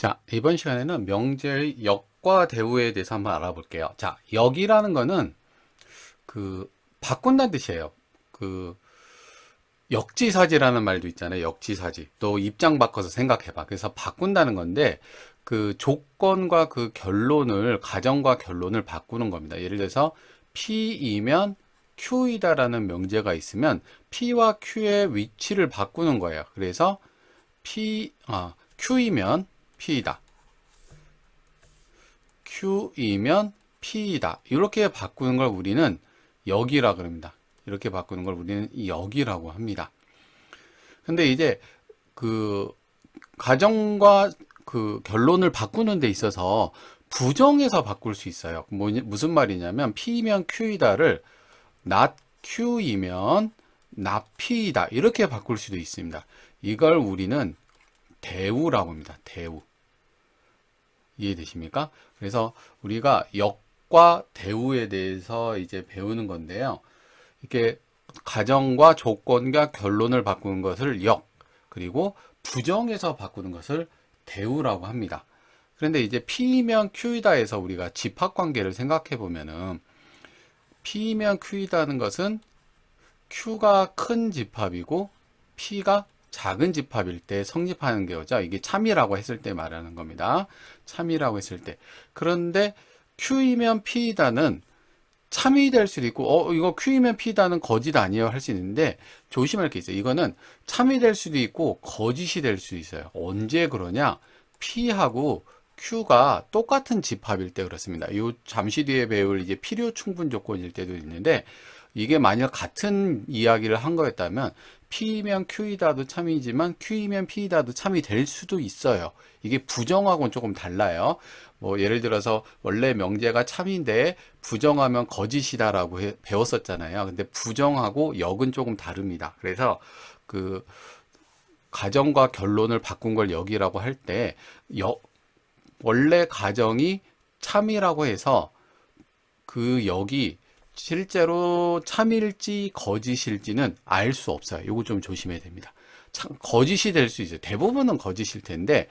자, 이번 시간에는 명제의 역과 대우에 대해서 한번 알아볼게요. 자, 역이라는 거는 바꾼다는 뜻이에요. 그 역지사지라는 말도 있잖아요. 역지사지. 또 입장 바꿔서 생각해봐. 그래서 바꾼다는 건데 그 조건과 그 결론을 가정과 결론을 바꾸는 겁니다. 예를 들어서 P이면 Q이다라는 명제가 있으면 P와 Q의 위치를 바꾸는 거예요. 그래서 Q이면 P이다. Q이면 P이다. 이렇게 바꾸는 걸 우리는 역이라 그럽니다. 이렇게 바꾸는 걸 우리는 역이라고 합니다. 근데 이제 그 가정과 그 결론을 바꾸는 데 있어서 부정해서 바꿀 수 있어요. 무슨 말이냐면 P면 Q이다를 not Q이면 not P이다. 이렇게 바꿀 수도 있습니다. 이걸 우리는 대우라고 합니다. 대우. 이해되십니까? 그래서 우리가 역과 대우에 대해서 이제 배우는 건데요. 이렇게 가정과 조건과 결론을 바꾸는 것을 역, 그리고 부정해서 바꾸는 것을 대우라고 합니다. 그런데 이제 P면 Q이다에서 우리가 집합관계를 생각해 보면은 P면 Q이다는 것은 Q가 큰 집합이고 P가 작은 집합일 때 성립하는 거죠. 이게 참이라고 했을 때 말하는 겁니다. 참이라고 했을 때. 그런데 Q이면 P이다는 참이 될 수도 있고, 이거 Q이면 P이다는 거짓 아니에요 할 수 있는데, 조심할 게 있어요. 이거는 참이 될 수도 있고, 거짓이 될 수도 있어요. 언제 그러냐? P하고 Q가 똑같은 집합일 때 그렇습니다. 이 잠시 뒤에 배울 이제 필요 충분 조건일 때도 있는데, 이게 만약 같은 이야기를 한 거였다면 P이면 Q이다도 참이지만 Q이면 P이다도 참이 될 수도 있어요. 이게 부정하고는 조금 달라요. 뭐 예를 들어서 원래 명제가 참인데 부정하면 거짓이다라고 배웠었잖아요. 근데 부정하고 역은 조금 다릅니다. 그래서 그 가정과 결론을 바꾼 걸 역이라고 할 때 원래 가정이 참이라고 해서 그 역이 실제로 참일지 거짓일지는 알 수 없어요. 이거 좀 조심해야 됩니다. 거짓이 될 수 있어요. 대부분은 거짓일 텐데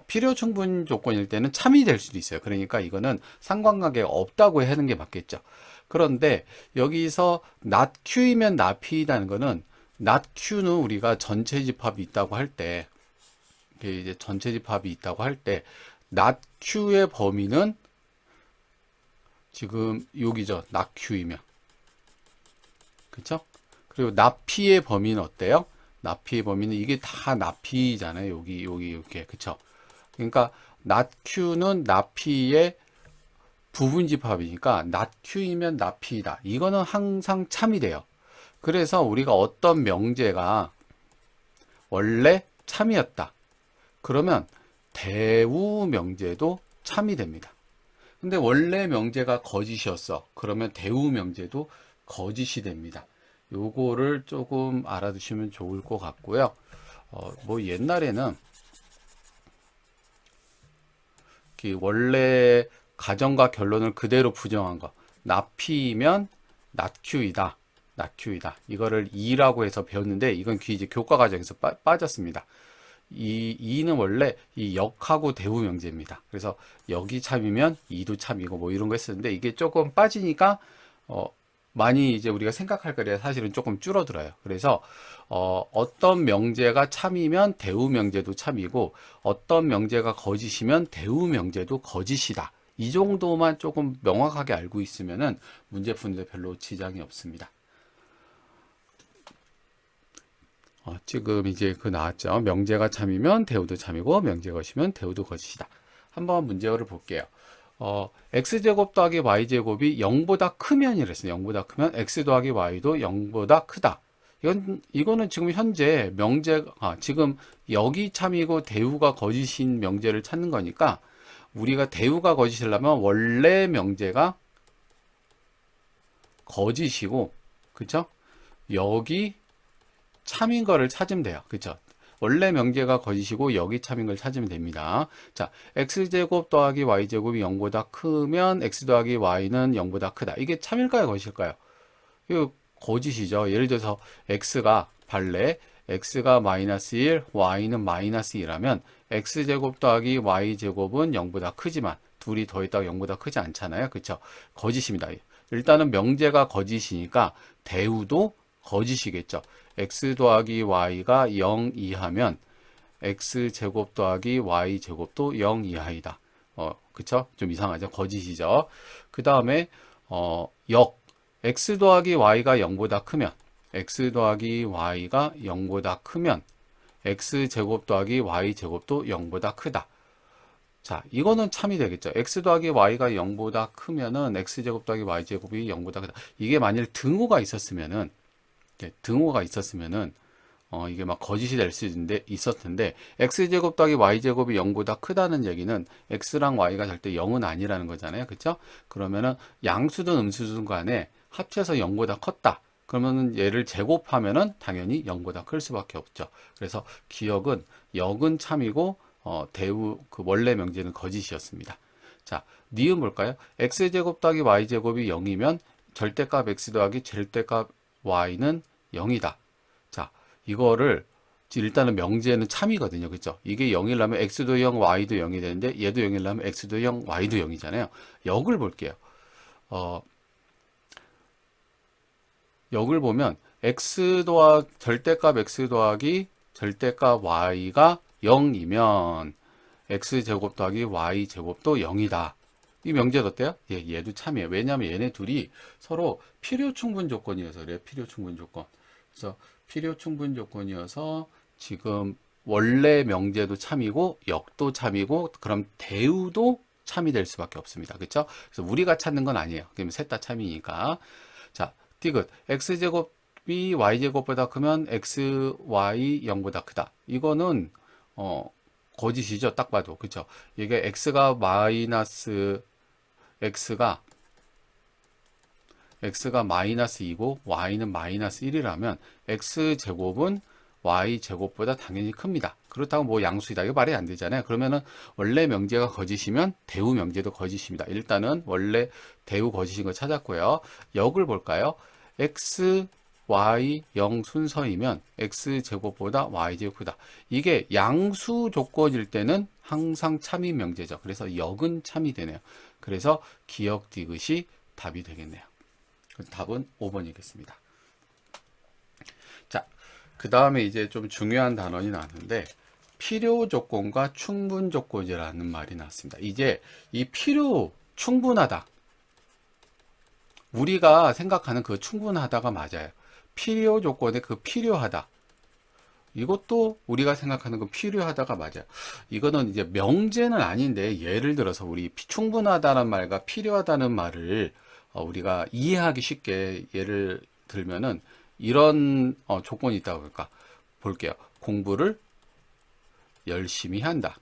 필요 충분 조건일 때는 참이 될 수도 있어요. 그러니까 이거는 상관관계가 없다고 하는 게 맞겠죠. 그런데 여기서 not Q이면 not P이라는 거는 not Q는 우리가 전체 집합이 있다고 할 때, 이제 전체 집합이 있다고 할 때 not Q의 범위는 지금 여기죠. not Q이면. 그쵸? 그리고 not P의 범위는 어때요? not P의 범위는 이게 다 not P잖아요. 여기 이렇게. 그쵸? 그러니까 not Q는 not P의 부분 집합이니까 not Q이면 not P다. 이거는 항상 참이 돼요. 그래서 우리가 어떤 명제가 원래 참이었다. 그러면 대우 명제도 참이 됩니다. 근데 원래 명제가 거짓이었어. 그러면 대우 명제도 거짓이 됩니다. 요거를 조금 알아두시면 좋을 것 같고요. 뭐 옛날에는 원래 가정과 결론을 그대로 부정한 거. not Q이다. not Q이다. 이거를 2라고 해서 배웠는데 이건 이제 교과 과정에서 빠졌습니다. 이는 원래 이 역하고 대우 명제입니다. 그래서 역이 참이면 이도 참이고 뭐 이런 거 했었는데 이게 조금 빠지니까 많이 이제 우리가 생각할 거리가 사실은 조금 줄어들어요. 그래서 어떤 명제가 참이면 대우 명제도 참이고 어떤 명제가 거짓이면 대우 명제도 거짓이다. 이 정도만 조금 명확하게 알고 있으면은 문제 푸는데 별로 지장이 없습니다. 지금 이제 나왔죠. 명제가 참이면 대우도 참이고 명제가 거짓이면 대우도 거짓이다. 한번 문제를 볼게요. x제곱 더하기 y제곱이 0보다 크면 이랬어요. 0보다 크면 x 더하기 y도 0보다 크다. 이거는 지금 현재 지금 역이 참이고 대우가 거짓인 명제를 찾는 거니까 우리가 대우가 거짓이려면 원래 명제가 거짓이고, 그쵸? 역이 참인 거를 찾으면 돼요. 그쵸? 원래 명제가 거짓이고 여기 참인 걸 찾으면 됩니다. 자, x제곱 더하기 y제곱이 0보다 크면 x 더하기 y는 0보다 크다. 이게 참일까요? 거짓일까요? 이거 거짓이죠. 예를 들어서 x가 발레 x가 마이너스 1, y는 마이너스 2라면 x제곱 더하기 y제곱은 0보다 크지만 둘이 더했다가 0보다 크지 않잖아요. 그쵸? 거짓입니다. 일단은 명제가 거짓이니까 대우도 거짓이겠죠. x 더하기 y가 0 이하면 x제곱 더하기 y제곱도 0 이하이다. 그쵸? 좀 이상하죠? 거짓이죠. 그 다음에 x 더하기 y가 0보다 크면 x 더하기 y가 0보다 크면 x제곱 더하기 y제곱도 0보다 크다. 자, 이거는 참이 되겠죠. x 더하기 y가 0보다 크면은 x제곱 더하기 y제곱이 0보다 크다. 이게 만일 등호가 있었으면은 이게 막 거짓이 될 수 있었을 텐데 x제곱 더하기 y제곱이 0보다 크다는 얘기는 x랑 y가 절대 0은 아니라는 거잖아요. 그렇죠? 그러면은 양수든 음수든 간에 합쳐서 0보다 컸다. 그러면은 얘를 제곱하면은 당연히 0보다 클 수밖에 없죠. 그래서 기억은 역은 참이고 대우 그 원래 명제는 거짓이었습니다. 자, 니은 볼까요? x제곱 더하기 y제곱이 0이면 절대값 x 더하기 절대값 y는 0이다. 자, 이거를 일단은 명제는 참이거든요. 그렇죠? 이게 0이라면 x도 0, y도 0이 되는데 얘도 0이라면 x도 0, y도 0이잖아요. 역을 볼게요. 역을 보면 절대값 x 더하기 절대값 y가 0이면 x제곱 더하기 y제곱도 0이다. 이 명제가 어때요? 얘도 참이에요. 왜냐하면 얘네 둘이 서로 필요 충분 조건이어서 그래요. 필요 충분 조건. 그래서 필요 충분 조건이어서 지금 원래 명제도 참이고 역도 참이고 그럼 대우도 참이 될 수밖에 없습니다. 그렇죠? 그래서 우리가 찾는 건 아니에요. 그러면 셋 다 참이니까. 자, 디귿. x제곱이 y제곱보다 크면 x, y 0보다 크다. 이거는 거짓이죠. 딱 봐도. 그렇죠? 이게 x가 마이너스 2고 y는 마이너스 1이라면 x제곱은 y제곱보다 당연히 큽니다. 그렇다고 뭐 양수이다. 이거 말이 안 되잖아요. 그러면은 원래 명제가 거짓이면 대우 명제도 거짓입니다. 일단은 원래 대우 거짓인 거 찾았고요. 역을 볼까요? x, y 0 순서이면 x제곱보다 y제곱 크다. 이게 양수 조건일 때는 항상 참인 명제죠. 그래서 역은 참이 되네요. 그래서 기역 디귿이 답이 되겠네요. 답은 5번이겠습니다. 자, 그 다음에 이제 좀 중요한 단원이 나왔는데 필요 조건과 충분 조건이라는 말이 나왔습니다. 이제 이 필요 충분하다. 우리가 생각하는 그 충분하다가 맞아요. 필요 조건에 그 필요하다. 이것도 우리가 생각하는 그 필요하다가 맞아요. 이거는 이제 명제는 아닌데 예를 들어서 우리 충분하다는 말과 필요하다는 말을 우리가 이해하기 쉽게 예를 들면은 이런 조건이 있다고 볼까? 볼게요. 공부를 열심히 한다.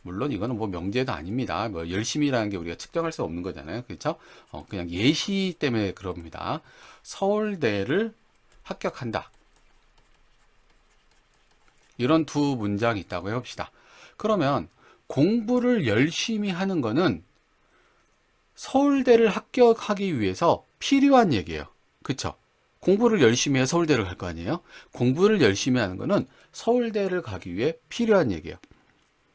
물론 이거는 뭐 명제도 아닙니다. 뭐 열심히라는 게 우리가 측정할 수 없는 거잖아요. 그렇죠? 그냥 예시 때문에 그럽니다. 서울대를 합격한다. 이런 두 문장이 있다고 해봅시다. 그러면 공부를 열심히 하는 거는 서울대를 합격하기 위해서 필요한 얘기예요. 그쵸? 공부를 열심히 해서 서울대를 갈 거 아니에요? 공부를 열심히 하는 거는 서울대를 가기 위해 필요한 얘기예요.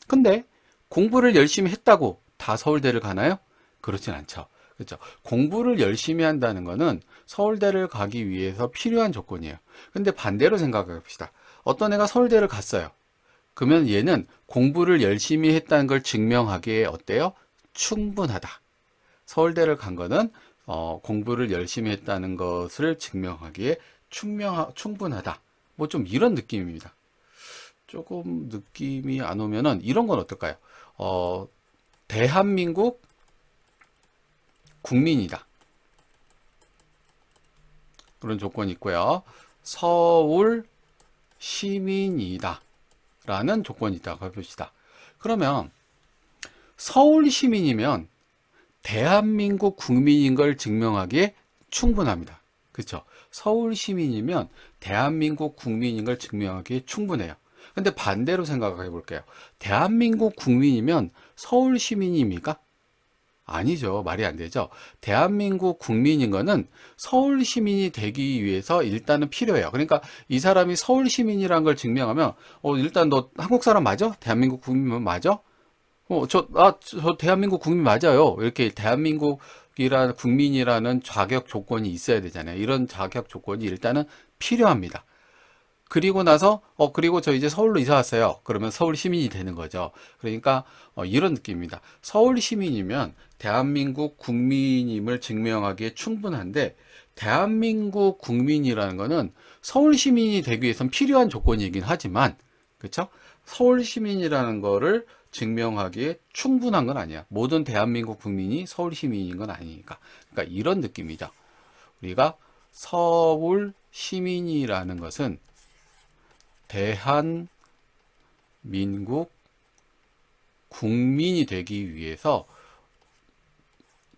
근데 공부를 열심히 했다고 다 서울대를 가나요? 그렇진 않죠. 그렇죠? 공부를 열심히 한다는 거는 서울대를 가기 위해서 필요한 조건이에요. 근데 반대로 생각해 봅시다. 어떤 애가 서울대를 갔어요. 그러면 얘는 공부를 열심히 했다는 걸 증명하기에 어때요? 충분하다. 서울대를 간 거는 공부를 열심히 했다는 것을 증명하기에 충분하다. 뭐 좀 이런 느낌입니다. 조금 느낌이 안 오면은 이런 건 어떨까요? 대한민국 국민이다. 그런 조건이 있고요. 서울 시민이다. 라는 조건이 있다고 해봅시다. 그러면 서울 시민이면 대한민국 국민인 걸 증명하기에 충분합니다. 그렇죠? 서울 시민이면 대한민국 국민인 걸 증명하기에 충분해요. 근데 반대로 생각해 볼게요. 대한민국 국민이면 서울 시민입니까? 아니죠. 말이 안 되죠. 대한민국 국민인 거는 서울 시민이 되기 위해서 일단은 필요해요. 그러니까 이 사람이 서울 시민이라는 걸 증명하면, 일단 너 한국 사람 맞아? 대한민국 국민 맞아? 저 대한민국 국민 맞아요. 이렇게 대한민국이라는 국민이라는 자격 조건이 있어야 되잖아요. 이런 자격 조건이 일단은 필요합니다. 그리고 나서, 그리고 저 이제 서울로 이사 왔어요. 그러면 서울 시민이 되는 거죠. 그러니까, 이런 느낌입니다. 서울 시민이면 대한민국 국민임을 증명하기에 충분한데, 대한민국 국민이라는 거는 서울 시민이 되기 위해선 필요한 조건이긴 하지만, 그쵸? 서울 시민이라는 거를 증명하기에 충분한 건 아니야. 모든 대한민국 국민이 서울 시민인 건 아니니까. 그러니까 이런 느낌이죠. 우리가 서울 시민이라는 것은 대한민국 국민이 되기 위해서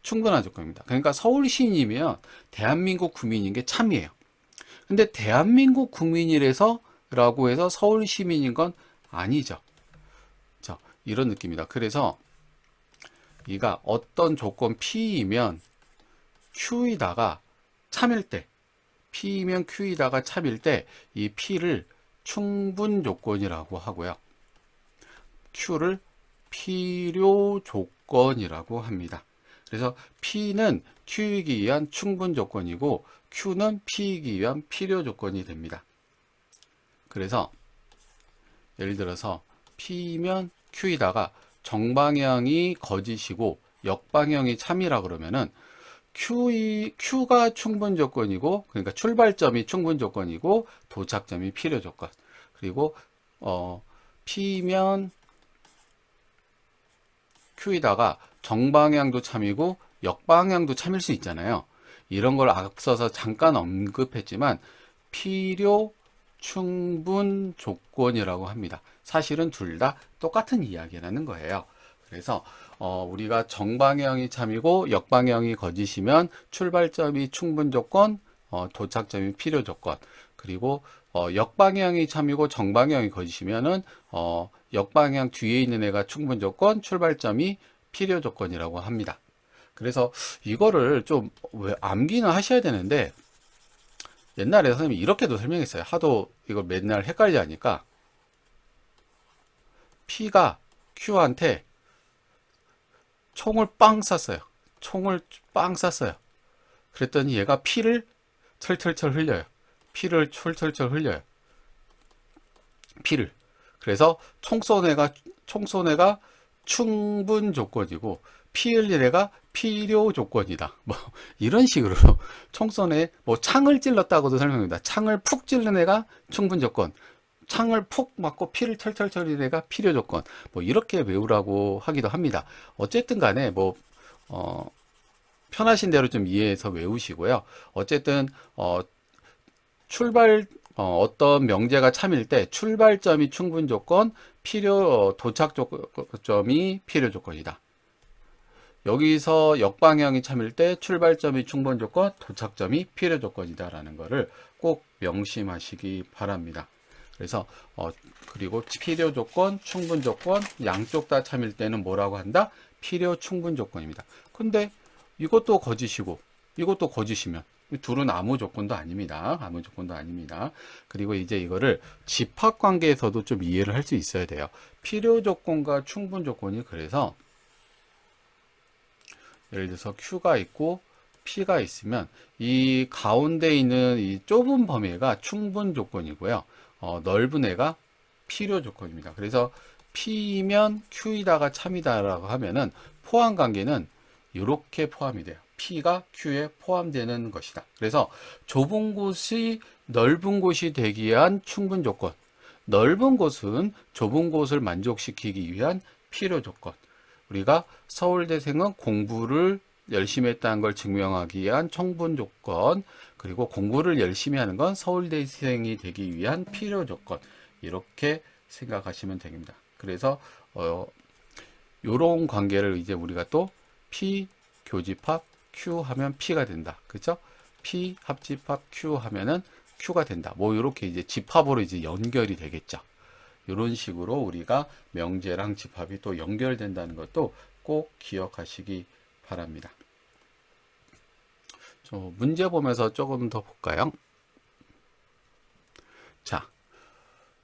충분한 조건입니다. 그러니까 서울 시민이면 대한민국 국민인 게 참이에요. 근데 대한민국 국민이라서 라고 해서 서울 시민인 건 아니죠. 자, 이런 느낌이다. 그래서 이가 어떤 조건 P이면 Q이다가 참일 때, P이면 Q이다가 참일 때 이 P를 충분 조건이라고 하고요. Q를 필요 조건이라고 합니다. 그래서 P는 Q이기 위한 충분 조건이고 Q는 P이기 위한 필요 조건이 됩니다. 그래서 예를 들어서 P면 Q이다가 정방향이 거짓이고 역방향이 참이라 그러면은 Q가 충분 조건이고, 그러니까 출발점이 충분 조건이고, 도착점이 필요 조건. 그리고, P면 Q이다가 정방향도 참이고, 역방향도 참일 수 있잖아요. 이런 걸 앞서서 잠깐 언급했지만, 필요 충분 조건이라고 합니다. 사실은 둘 다 똑같은 이야기라는 거예요. 그래서 우리가 정방향이 참이고 역방향이 거짓이면 출발점이 충분 조건, 도착점이 필요 조건. 그리고 역방향이 참이고 정방향이 거짓이면은 역방향 뒤에 있는 애가 충분 조건, 출발점이 필요 조건이라고 합니다. 그래서 이거를 좀 왜 암기는 하셔야 되는데 옛날에 선생님이 이렇게도 설명했어요. 하도 이걸 맨날 헷갈려 하니까 P가 Q한테 총을 빵 쐈어요. 총을 빵 쐈어요. 그랬더니 얘가 피를 철철철 흘려요. 피를 철철철 흘려요. 피를. 그래서 총 쏜 애가 충분 조건이고 피 흘린 애가 필요 조건이다. 뭐 이런 식으로 총 쏜 애, 뭐 창을 찔렀다고도 설명합니다. 창을 푹 찔른 애가 충분 조건. 창을 푹 맞고 피를 철철철 흘린 애가 필요 조건. 뭐 이렇게 외우라고 하기도 합니다. 어쨌든 간에 뭐 편하신 대로 좀 이해해서 외우시고요. 어쨌든 어떤 명제가 참일 때 출발점이 충분 조건, 도착 점이 필요 조건이다. 여기서 역방향이 참일 때 출발점이 충분 조건, 도착점이 필요 조건이다 라는 거를 꼭 명심하시기 바랍니다. 그래서 그리고 필요 조건, 충분 조건 양쪽 다 참일 때는 뭐라고 한다? 필요 충분 조건입니다. 근데 이것도 거짓이고 이것도 거짓이면 둘은 아무 조건도 아닙니다. 아무 조건도 아닙니다. 그리고 이제 이거를 집합 관계에서도 좀 이해를 할 수 있어야 돼요. 필요 조건과 충분 조건이 그래서 예를 들어서 Q가 있고 P가 있으면 이 가운데 있는 이 좁은 범위가 충분 조건이고요. 넓은 애가 필요 조건입니다. 그래서 P면 Q이다가 참이다라고 하면은 포함 관계는 이렇게 포함이 돼요. P가 Q에 포함되는 것이다. 그래서 좁은 곳이 넓은 곳이 되기 위한 충분 조건, 넓은 곳은 좁은 곳을 만족시키기 위한 필요 조건. 우리가 서울대생은 공부를 열심히 했다는 걸 증명하기 위한 충분 조건, 그리고 공부를 열심히 하는 건 서울대생이 되기 위한 필요 조건. 이렇게 생각하시면 됩니다. 그래서 이런 관계를 이제 우리가 또 P 교집합 Q 하면 P가 된다. 그죠? P 합집합 Q 하면은 Q가 된다. 뭐 이렇게 이제 집합으로 이제 연결이 되겠죠. 이런 식으로 우리가 명제랑 집합이 또 연결된다는 것도 꼭 기억하시기 바랍니다. 문제 보면서 조금 더 볼까요? 자,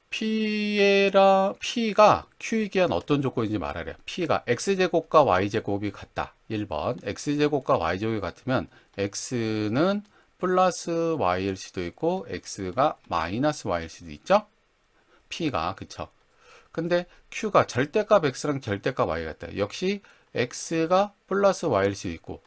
P가 Q에 기한 어떤 조건인지 말하래요. P가 X제곱과 Y제곱이 같다. 1번. X제곱과 Y제곱이 같으면 X는 플러스 Y일 수도 있고 X가 마이너스 Y일 수도 있죠? P가, 그쵸? 근데 Q가 절대값 X랑 절대값 Y 같다. 역시 X가 플러스 Y일 수도 있고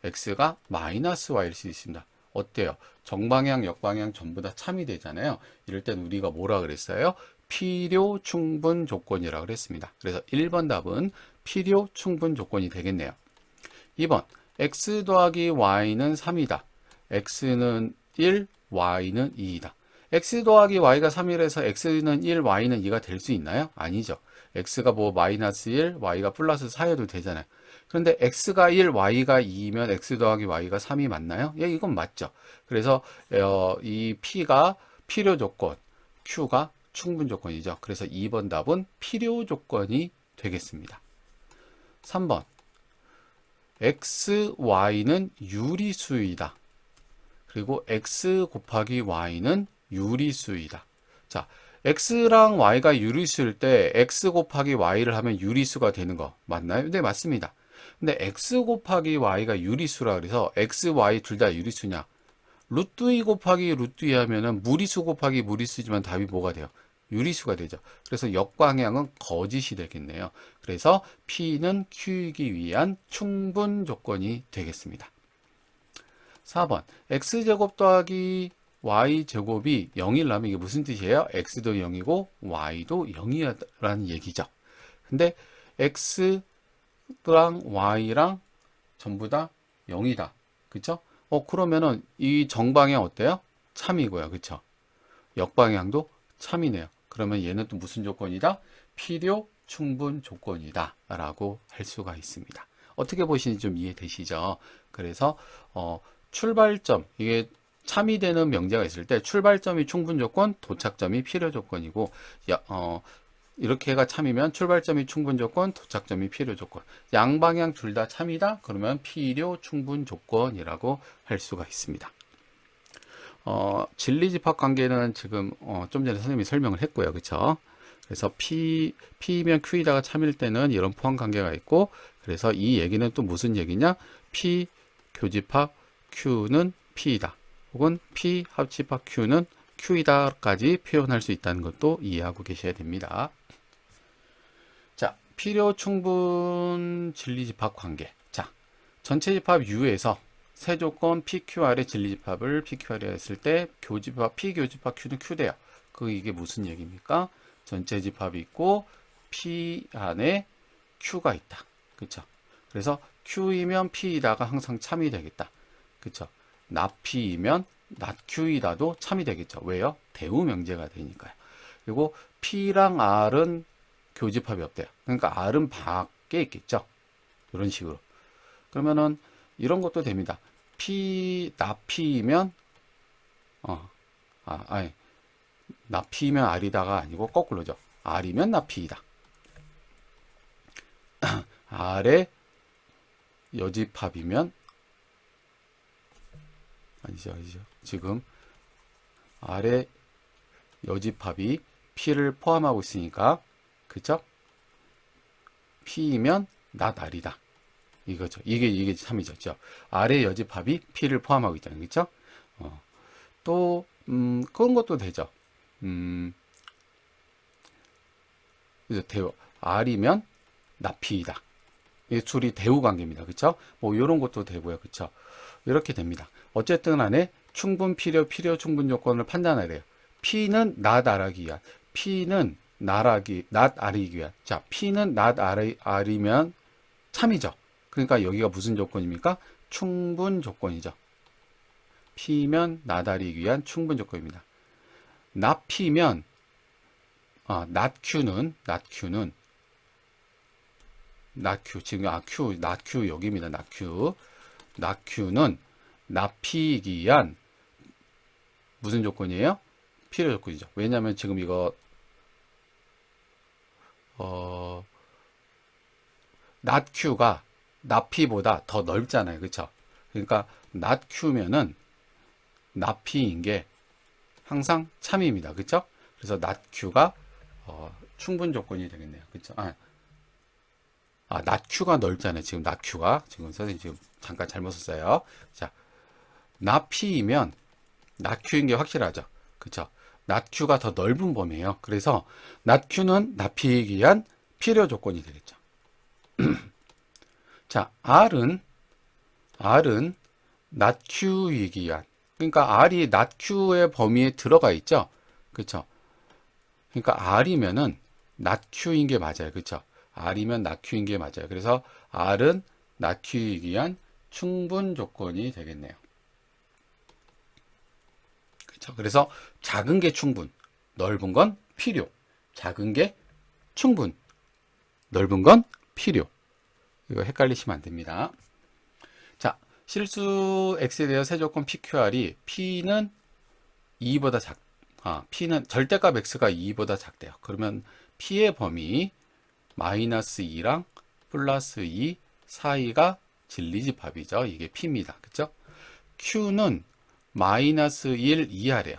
X가 마이너스 Y일 수도 있습니다. 어때요? 정방향, 역방향 전부 다 참이 되잖아요. 이럴 땐 우리가 뭐라 그랬어요? 필요 충분 조건이라 그랬습니다. 그래서 1번 답은 필요 충분 조건이 되겠네요. 2번, X 더하기 Y는 3이다. X는 1, Y는 2이다. X 더하기 Y가 3이라서 X는 1, Y는 2가 될 수 있나요? 아니죠. X가 뭐 마이너스 1, Y가 플러스 4여도 되잖아요. 그런데 X가 1, Y가 2면 X 더하기 Y가 3이 맞나요? 예, 이건 맞죠. 그래서 이 P가 필요 조건, Q가 충분 조건이죠. 그래서 2번 답은 필요 조건이 되겠습니다. 3번, X, Y는 유리수이다. 그리고 X 곱하기 Y는 유리수이다. 자, X랑 Y가 유리수일 때 X 곱하기 Y를 하면 유리수가 되는 거 맞나요? 네, 맞습니다. 근데 X 곱하기 Y가 유리수라 그래서 X, Y 둘 다 유리수냐? 루트 2 곱하기 루트 2 하면은 무리수 곱하기 무리수지만 답이 뭐가 돼요? 유리수가 되죠. 그래서 역방향은 거짓이 되겠네요. 그래서 P는 Q이기 위한 충분 조건이 되겠습니다. 4번, X제곱 더하기 Y제곱이 0이라면 이게 무슨 뜻이에요? X도 0이고 Y도 0이라는 얘기죠. 근데 X랑 Y랑 전부 다 0이다. 그쵸? 그러면은 이 정방향 어때요? 참이고요. 그쵸? 역방향도 참이네요. 그러면 얘는 또 무슨 조건이다? 필요 충분 조건이다. 라고 할 수가 있습니다. 어떻게 보시는지 좀 이해되시죠? 그래서, 출발점, 이게 참이 되는 명제가 있을 때 출발점이 충분 조건, 도착점이 필요 조건이고, 이렇게가 참이면 출발점이 충분 조건, 도착점이 필요 조건. 양방향 둘 다 참이다? 그러면 필요 충분 조건이라고 할 수가 있습니다. 진리집합 관계는 지금 좀 전에 선생님이 설명을 했고요. 그쵸? 그래서 P면 Q이다가 참일 때는 이런 포함 관계가 있고, 그래서 이 얘기는 또 무슨 얘기냐? P 교집합 Q는 P이다. 혹은 P 합집합 Q는 Q이다까지 표현할 수 있다는 것도 이해하고 계셔야 됩니다. 자, 필요 충분 진리집합 관계. 자, 전체 집합 U에서 세 조건 PQR의 진리집합을 PQR에 했을 때 교집합 P교집합 Q는 Q돼요. 이게 무슨 얘기입니까? 전체 집합이 있고 P 안에 Q가 있다. 그쵸? 그래서 Q이면 P이다가 항상 참이 되겠다. 그쵸? not P이면 not Q이다도 참이 되겠죠. 왜요? 대우 명제가 되니까요. 그리고 P랑 R은 교집합이 없대요. 그러니까 R은 밖에 있겠죠. 이런 식으로. 그러면은 이런 것도 됩니다. not P이면 not P면 R이다가 아니고 거꾸로죠. R이면 not P이다. R의 여집합이면 아니죠. 지금 R의 여집합이 P를 포함하고 있으니까 그쵸? P이면 not R이다. 이거죠. 이게 참이죠. R의 여집합이 P를 포함하고 있잖아요. 그쵸? 또 그런 것도 되죠. 대우 R이면 not P이다. 이 둘이 대우 관계입니다. 그쵸? 뭐 이런 것도 되고요. 그쵸? 이렇게 됩니다. 어쨌든 간에 충분 필요 충분 조건을 판단하래요. P는 not R하기 위한, P는 not R이기 위한. 자, P는 not R이면 참이죠. 그러니까 여기가 무슨 조건입니까? 충분 조건이죠. P면 not R이기 위한 충분 조건입니다. not P면 not Q는 not Q 지금 not Q 여기입니다. not Q는 not P이기 위한 무슨 조건이에요? 필요 조건이죠. 왜냐하면 지금 이거 not Q가 not P보다 더 넓잖아요. 그쵸? 그러니까 not Q면은 not P인 게 항상 참입니다. 그쵸? 그래서 not Q가 충분 조건이 되겠네요. 그쵸? not Q가 넓잖아요. 지금 not Q가. 지금 선생님 지금 잠깐 잘못 썼어요. 자, not P이면 not Q인 게 확실하죠. 그쵸? not Q가 더 넓은 범위예요. 그래서 not Q는 not P이기 위한 필요 조건이 되겠죠. 자, R은 not Q이기 위한. 그러니까 R이 not Q의 범위에 들어가 있죠. 그쵸? 그러니까 R이면은 not Q인 게 맞아요. 그쵸? R이면 not Q인 게 맞아요. 그래서 R은 not Q이기 위한 충분 조건이 되겠네요. 그쵸? 그래서 작은 게 충분, 넓은 건 필요. 작은 게 충분, 넓은 건 필요. 이거 헷갈리시면 안 됩니다. 자, 실수 x에 대해 세조건 PQR이 P는 2보다 P는 절대값 x가 2보다 작대요. 그러면 P의 범위 마이너스 2랑 플러스 2 사이가 진리집합이죠. 이게 P입니다. 그쵸? Q는 마이너스 1 이하래요.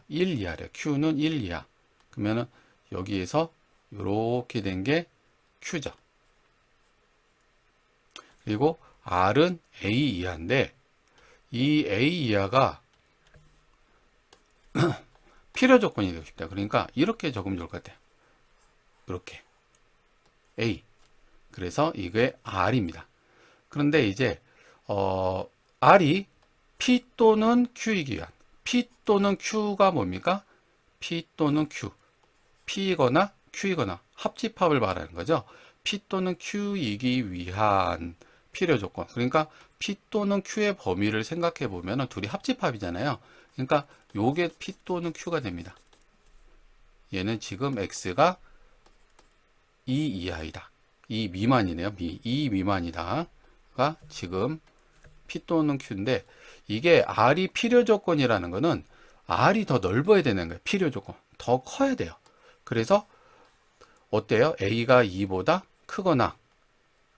1 이하래요. Q는 1 이하. 그러면은 여기에서 이렇게 된 게 Q죠. 그리고 R은 A 이하인데 이 A 이하가 필요 조건이 되고 싶다. 그러니까 이렇게 적으면 좋을 것 같아요. 이렇게 A. 그래서 이게 R입니다. 그런데 이제 R이 P 또는 Q이기 위한 P 또는 Q가 뭡니까? P 또는 Q. P이거나 Q이거나 합집합을 말하는 거죠. P 또는 Q이기 위한 필요 조건. 그러니까 P 또는 Q의 범위를 생각해 보면 둘이 합집합이잖아요. 그러니까 요게 P 또는 Q가 됩니다. 얘는 지금 X가 2 이하이다. 2 미만이네요. 2 미만이다가 지금 P 또는 Q인데 이게 R이 필요 조건이라는 거는 R이 더 넓어야 되는 거예요. 필요 조건. 더 커야 돼요. 그래서 어때요? A가 2보다 크거나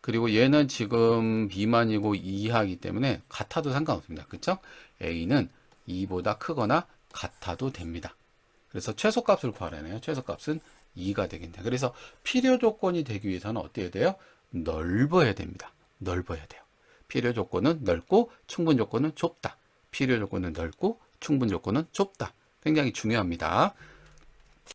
그리고 얘는 지금 미만이고 이하이기 때문에 같아도 상관없습니다. 그쵸? A는 2보다 크거나 같아도 됩니다. 그래서 최소값을 구하라네요. 최소값은 2가 되겠네요. 그래서 필요 조건이 되기 위해서는 어때야 돼요? 넓어야 됩니다. 넓어야 돼요. 필요 조건은 넓고 충분 조건은 좁다. 필요 조건은 넓고 충분 조건은 좁다. 굉장히 중요합니다.